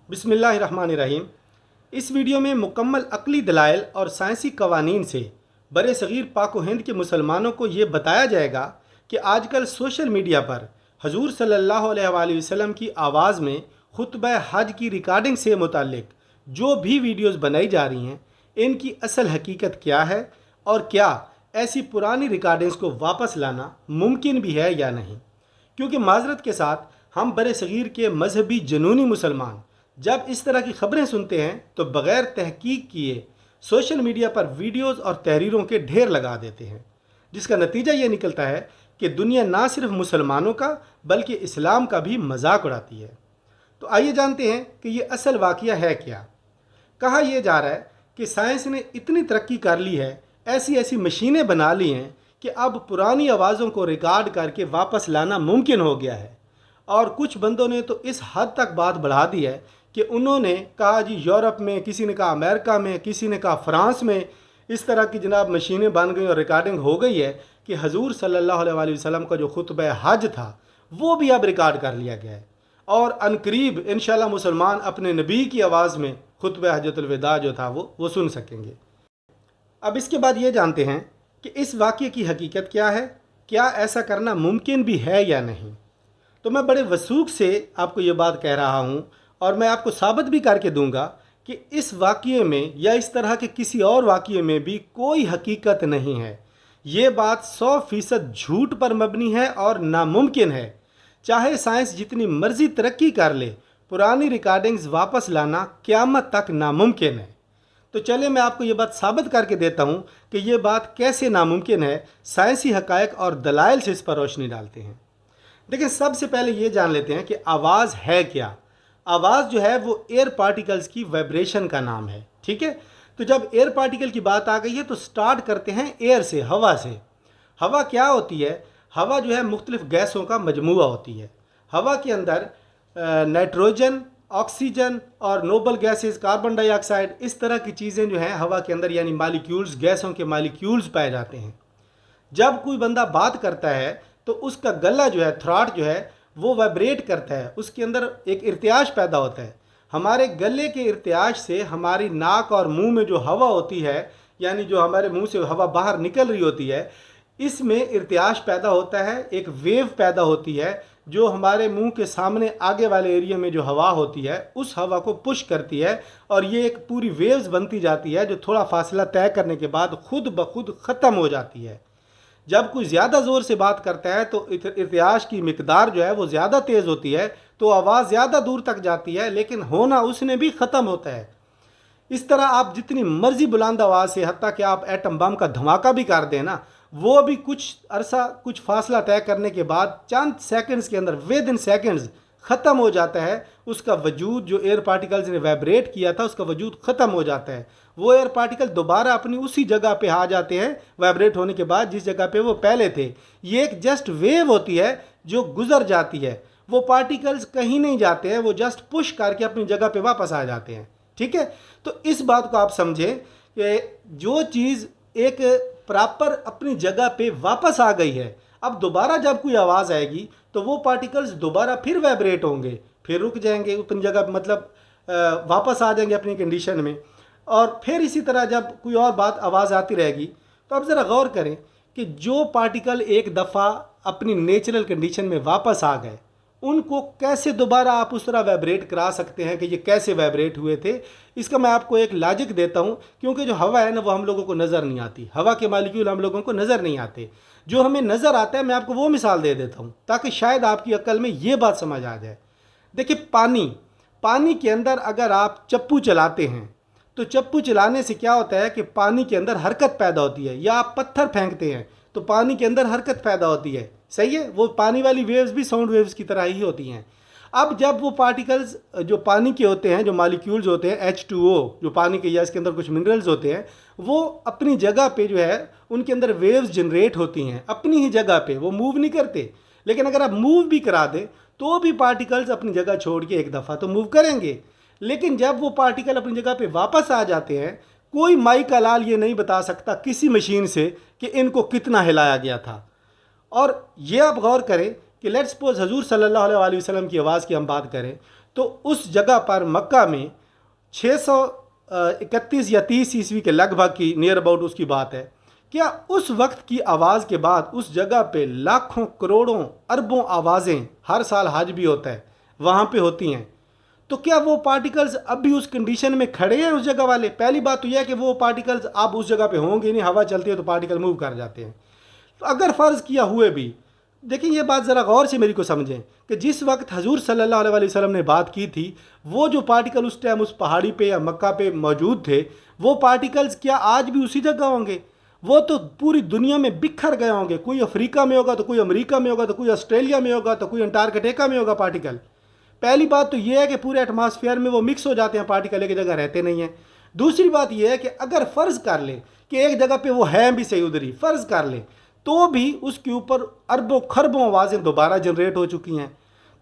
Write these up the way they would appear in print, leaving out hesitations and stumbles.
बिस्मिल्लाहिर्रहमानिर्रहीम। इस वीडियो में मुकम्मल अक़ली दलाइल और साइंसी कवानीन से बरे सग़ीर पाक व हिंद के मुसलमानों को ये बताया जाएगा कि आजकल सोशल मीडिया पर हजूर सल्लल्लाहु अलैहि वसल्लम की आवाज़ में खुतबा हज की रिकॉर्डिंग से मुताल्लिक जो भी वीडियोस बनाई जा रही हैं, इनकी असल हकीकत क्या है और क्या ऐसी पुरानी रिकॉर्डिंग्स को वापस लाना मुमकिन भी है या नहीं। क्योंकि माजरत के साथ हम बरे सग़ीर के मजहबी जनूनी मुसलमान जब इस तरह की खबरें सुनते हैं तो बग़ैर तहकीक किए सोशल मीडिया पर वीडियोस और तहरीरों के ढेर लगा देते हैं, जिसका नतीजा ये निकलता है कि दुनिया ना सिर्फ मुसलमानों का बल्कि इस्लाम का भी मजाक उड़ाती है। तो आइए जानते हैं कि ये असल वाक़या है क्या। कहा यह जा रहा है कि साइंस ने इतनी तरक्की कर ली है, ऐसी ऐसी मशीनें बना ली हैं कि अब पुरानी आवाज़ों को रिकॉर्ड करके वापस लाना मुमकिन हो गया है। और कुछ बंदों ने तो इस हद तक बात बढ़ा दी है कि उन्होंने कहा जी यूरोप में, किसी ने कहा अमेरिका में, किसी ने कहा फ़्रांस में इस तरह की जनाब मशीनें बन गई और रिकॉर्डिंग हो गई है कि हजूर सल्लल्लाहु अलैहि वसल्लम का जो खुतबा हज था वो भी अब रिकॉर्ड कर लिया गया है और अनकरीब इंशाल्लाह मुसलमान अपने नबी की आवाज़ में खुतबा हज्जतुल विदा जो था वो सुन सकेंगे। अब इसके बाद ये जानते हैं कि इस वाक़ये की हकीकत क्या है, क्या ऐसा करना मुमकिन भी है या नहीं। तो मैं बड़े वसूख से आपको ये बात कह रहा हूँ और मैं आपको साबित भी करके दूंगा कि इस वाक़ये में या इस तरह के किसी और वाक़ये में भी कोई हकीकत नहीं है। ये बात 100% झूठ पर मबनी है और नामुमकिन है। चाहे साइंस जितनी मर्ज़ी तरक्की कर ले, पुरानी रिकॉर्डिंग्स वापस लाना क़यामत तक नामुमकिन है। तो चलिए मैं आपको ये बात साबित करके देता हूँ कि ये बात कैसे नामुमकिन है। साइंसी हक़ाइक़ और दलाइल से इस पर रोशनी डालते हैं। देखिए, सबसे पहले ये जान लेते हैं कि आवाज़ है क्या। आवाज़ जो है वो एयर पार्टिकल्स की वाइब्रेशन का नाम है, ठीक है। तो जब एयर पार्टिकल की बात आ गई है तो स्टार्ट करते हैं एयर से, हवा से। हवा क्या होती है? हवा जो है मुख्तलिफ़ गैसों का मजमूआ होती है। हवा के अंदर नाइट्रोजन, ऑक्सीजन और नोबल गैसेस, कार्बन डाइऑक्साइड, इस तरह की चीज़ें जो हैं हवा के अंदर यानी मालिक्यूल्स, गैसों के मालिक्यूल्स पाए जाते हैं। जब कोई बंदा बात करता है तो उसका गला जो है, थ्रॉट जो है वो वाइब्रेट करता है, उसके अंदर एक इर्तियाश पैदा होता है। हमारे गले के इर्तियाश से हमारी नाक और मुंह में जो हवा होती है, यानी जो हमारे मुंह से हवा बाहर निकल रही होती है, इसमें इर्तियाश पैदा होता है, एक वेव पैदा होती है जो हमारे मुंह के सामने आगे वाले एरिया में जो हवा होती है उस हवा को पुश करती है और ये एक पूरी वेव्स बनती जाती है जो थोड़ा फासला तय करने के बाद खुद ब खुद ख़त्म हो जाती है। जब कोई ज़्यादा ज़ोर से बात करता है तो इर्तियाश की मिकदार जो है वो ज़्यादा तेज़ होती है, तो आवाज़ ज़्यादा दूर तक जाती है, लेकिन होना उसने भी ख़त्म होता है। इस तरह आप जितनी मर्ज़ी बुलंद आवाज़ से, हत्ता कि आप एटम बम का धमाका भी कर दें ना, वो भी कुछ अरसा, कुछ फासला तय करने के बाद चंद सेकंड्स के अंदर, विद इन सेकंड्स ख़त्म हो जाता है। उसका वजूद जो एयर पार्टिकल्स ने वाइब्रेट किया था उसका वजूद ख़त्म हो जाता है। वो एयर पार्टिकल दोबारा अपनी उसी जगह पे आ जाते हैं वाइब्रेट होने के बाद जिस जगह पे वो पहले थे। ये एक जस्ट वेव होती है जो गुजर जाती है। वो पार्टिकल्स कहीं नहीं जाते हैं, वो जस्ट पुश करके अपनी जगह पे वापस आ जाते हैं, ठीक है। तो इस बात को आप समझें कि जो चीज़ एक प्रॉपर अपनी जगह पे वापस आ गई है, अब दोबारा जब कोई आवाज़ आएगी तो वो पार्टिकल्स दोबारा फिर वाइब्रेट होंगे, फिर रुक जाएंगे अपनी जगह, मतलब वापस आ जाएंगे अपनी कंडीशन में। और फिर इसी तरह जब कोई और बात आवाज़ आती रहेगी तो अब ज़रा गौर करें कि जो पार्टिकल एक दफ़ा अपनी नेचुरल कंडीशन में वापस आ गए, उनको कैसे दोबारा आप उस तरह वाइब्रेट करा सकते हैं कि ये कैसे वाइब्रेट हुए थे। इसका मैं आपको एक लॉजिक देता हूँ, क्योंकि जो हवा है ना वो हम लोगों को नज़र नहीं आती, हवा के मालिक्यूल हम लोगों को नज़र नहीं आते। जो हमें नज़र आता है मैं आपको वो मिसाल दे देता हूँ ताकि शायद आपकी अक्ल में ये बात समझ आ जाए। देखिए, पानी के अंदर अगर आप चप्पू चलाते हैं तो चप्पू चलाने से क्या होता है कि पानी के अंदर हरकत पैदा होती है, या आप पत्थर फेंकते हैं तो पानी के अंदर हरकत पैदा होती है, सही है। वो पानी वाली वेव्स भी साउंड वेव्स की तरह ही होती हैं। अब जब वो पार्टिकल्स जो पानी के होते हैं, जो मालिक्यूल्स होते हैं H2O, जो पानी के, या इसके अंदर कुछ मिनरल्स होते हैं, वो अपनी जगह पे जो है उनके अंदर वेव्स जनरेट होती हैं अपनी ही जगह पे, वो मूव नहीं करते। लेकिन अगर आप मूव भी करा दें तो भी पार्टिकल्स अपनी जगह छोड़ के एक दफ़ा तो मूव करेंगे। लेकिन जब वो पार्टिकल अपनी जगह पे वापस आ जाते हैं, कोई माई का लाल ये नहीं बता सकता किसी मशीन से कि इनको कितना हिलाया गया था। और ये आप गौर करें कि लेट्स सपोज हजूर सल्लल्लाहु अलैहि वसल्लम की आवाज़ की हम बात करें تو اس جگہ پر مکہ میں 631 یا 30 عیسوی کے لگ بھگ کی نیئر اباؤٹ اس کی بات ہے، کیا اس وقت کی آواز کے بعد اس جگہ پہ لاکھوں کروڑوں اربوں آوازیں، ہر سال حج بھی ہوتا ہے وہاں پہ ہوتی ہیں، تو کیا وہ پارٹیکلز اب بھی اس کنڈیشن میں کھڑے ہیں اس جگہ والے؟ پہلی بات تو یہ ہے کہ وہ پارٹیکلز اب اس جگہ پہ ہوں گے نہیں، ہوا چلتی ہے تو پارٹیکل موو کر جاتے ہیں۔ تو اگر فرض کیا ہوئے بھی، دیکھیں یہ بات ذرا غور سے میری کو سمجھیں کہ جس وقت حضور صلی اللہ علیہ وسلم نے بات کی تھی، وہ جو پارٹیکل اس ٹائم اس پہاڑی پہ یا مکہ پہ موجود تھے، وہ پارٹیکلز کیا آج بھی اسی جگہ ہوں گے؟ وہ تو پوری دنیا میں بکھر گئے ہوں گے، کوئی افریقہ میں ہوگا تو کوئی امریکہ میں ہوگا تو کوئی آسٹریلیا میں ہوگا تو کوئی انٹارکٹیکا میں ہوگا پارٹیکل۔ پہلی بات تو یہ ہے کہ پورے ایٹماسفیئر میں وہ مکس ہو جاتے ہیں، پارٹیکل ایک جگہ رہتے نہیں ہیں۔ دوسری بات یہ ہے کہ اگر فرض کر لیں کہ ایک جگہ پہ وہ ہیں بھی صحیح ادھری، فرض کر لیں، تو بھی اس کے اوپر اربوں خربوں آوازیں دوبارہ جنریٹ ہو چکی ہیں،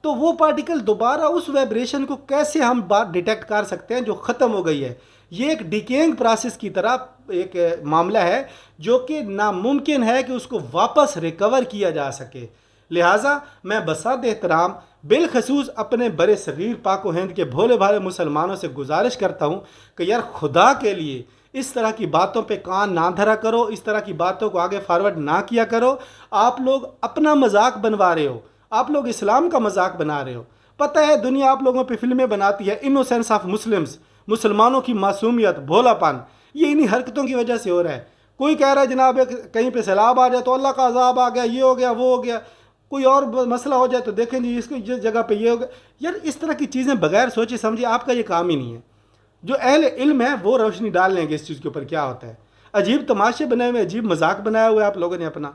تو وہ پارٹیکل دوبارہ اس وائبریشن کو کیسے ہم بات ڈیٹیکٹ کر سکتے ہیں جو ختم ہو گئی ہے؟ یہ ایک ڈیکینگ پروسیس کی طرح ایک معاملہ ہے جو کہ ناممکن ہے کہ اس کو واپس ریکور کیا جا سکے۔ لہٰذا میں بساط احترام بالخصوص اپنے برے صغیر پاک و ہند کے بھولے بھالے مسلمانوں سے گزارش کرتا ہوں کہ یار خدا کے لیے اس طرح کی باتوں پہ کان نہ دھرا کرو، اس طرح کی باتوں کو آگے فارورڈ نہ کیا کرو۔ آپ لوگ اپنا مذاق بنوا رہے ہو، آپ لوگ اسلام کا مذاق بنا رہے ہو۔ پتہ ہے دنیا آپ لوگوں پہ فلمیں بناتی ہے، انوسینس آف مسلمز، مسلمانوں کی معصومیت، بھولا پن، یہ انہی حرکتوں کی وجہ سے ہو رہا ہے۔ کوئی کہہ رہا ہے جناب کہیں پہ سیلاب آ جائے تو اللہ کا عذاب آ گیا، یہ ہو گیا وہ ہو گیا، کوئی اور مسئلہ ہو جائے تو دیکھیں جی اس جگہ پہ یہ ہو گیا۔ یار اس طرح کی چیزیں بغیر سوچے سمجھے آپ کا یہ کام ہی نہیں ہے۔ جو اہل علم ہے وہ روشنی ڈال لیں گے اس چیز کے اوپر کیا ہوتا ہے۔ عجیب تماشے بنائے ہوئے، عجیب مذاق بنایا ہوا ہے آپ لوگوں نے اپنا۔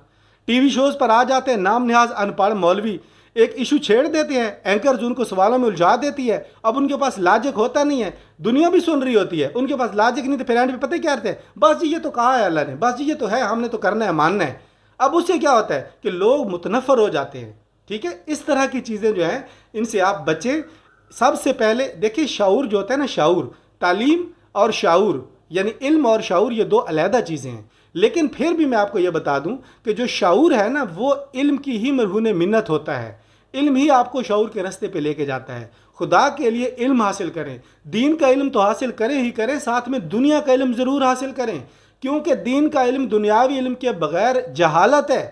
ٹی وی شوز پر آ جاتے ہیں نام نہاد ان پڑھ مولوی، ایک ایشو چھیڑ دیتے ہیں، اینکرز ان کو سوالوں میں الجھا دیتی ہے، اب ان کے پاس لاجک ہوتا نہیں ہے، دنیا بھی سن رہی ہوتی ہے، ان کے پاس لاجک نہیں، تو پھر اینڈ پہ پتہ کیا کرتے ہیں؟ بس جی یہ تو کہا ہے اللہ نے، بس جی یہ تو ہے، ہم نے تو کرنا ہے، ماننا ہے۔ اب اس سے کیا ہوتا ہے کہ لوگ متنفر ہو جاتے ہیں۔ ٹھیک ہے، اس طرح کی چیزیں جو ہیں ان سے آپ بچیں۔ سب سے پہلے دیکھیں شعور جو ہوتا ہے نا، شعور، تعلیم اور شعور یعنی علم اور شعور یہ دو علیحدہ چیزیں ہیں، لیکن پھر بھی میں آپ کو یہ بتا دوں کہ جو شعور ہے نا وہ علم کی ہی مرہون منت ہوتا ہے، علم ہی آپ کو شعور کے راستے پہ لے کے جاتا ہے۔ خدا کے لیے علم حاصل کریں، دین کا علم تو حاصل کریں ہی کریں، ساتھ میں دنیا کا علم ضرور حاصل کریں، کیونکہ دین کا علم دنیاوی علم کے بغیر جہالت ہے۔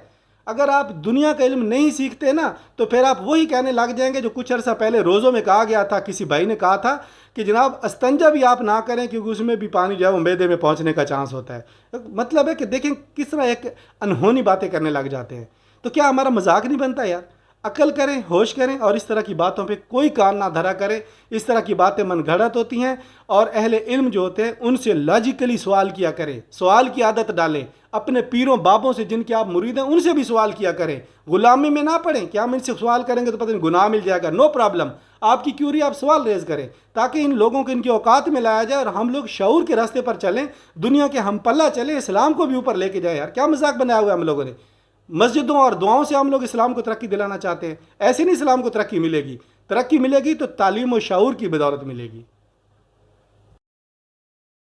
اگر آپ دنیا کا علم نہیں سیکھتے نا تو پھر آپ وہی کہنے لگ جائیں گے جو کچھ عرصہ پہلے روزوں میں کہا گیا تھا، کسی بھائی نے کہا تھا کہ جناب استنجا بھی آپ نہ کریں کیونکہ اس میں بھی پانی جو ہے وہ معدے میں پہنچنے کا چانس ہوتا ہے۔ مطلب ہے کہ دیکھیں کس طرح ایک انہونی باتیں کرنے لگ جاتے ہیں۔ تو کیا ہمارا مذاق نہیں بنتا یار؟ عقل کریں، ہوش کریں، اور اس طرح کی باتوں پہ کوئی کان نہ دھرا کریں۔ اس طرح کی باتیں من گھڑت ہوتی ہیں، اور اہل علم جو ہوتے ہیں ان سے لاجیکلی سوال کیا کریں، سوال کی عادت ڈالیں۔ اپنے پیروں بابوں سے جن کے آپ مرید ہیں ان سے بھی سوال کیا کریں، غلامی میں نہ پڑیں کہ ہم ان سے سوال کریں گے تو پتہ نہیں گناہ مل جائے گا۔ نو پرابلم، آپ کی کیوری آپ سوال ریز کریں تاکہ ان لوگوں کو ان کے اوقات میں لایا جائے اور ہم لوگ شعور کے راستے پر چلیں، دنیا کے ہم پلہ چلیں، اسلام کو بھی اوپر لے کے جائیں۔ یار کیا مذاق بنایا ہوا ہے ہم لوگوں نے؟ مسجدوں اور دعاؤں سے ہم لوگ اسلام کو ترقی دلانا چاہتے ہیں، ایسے نہیں اسلام کو ترقی ملے گی۔ ترقی ملے گی تو تعلیم و شعور کی بدولت ملے گی۔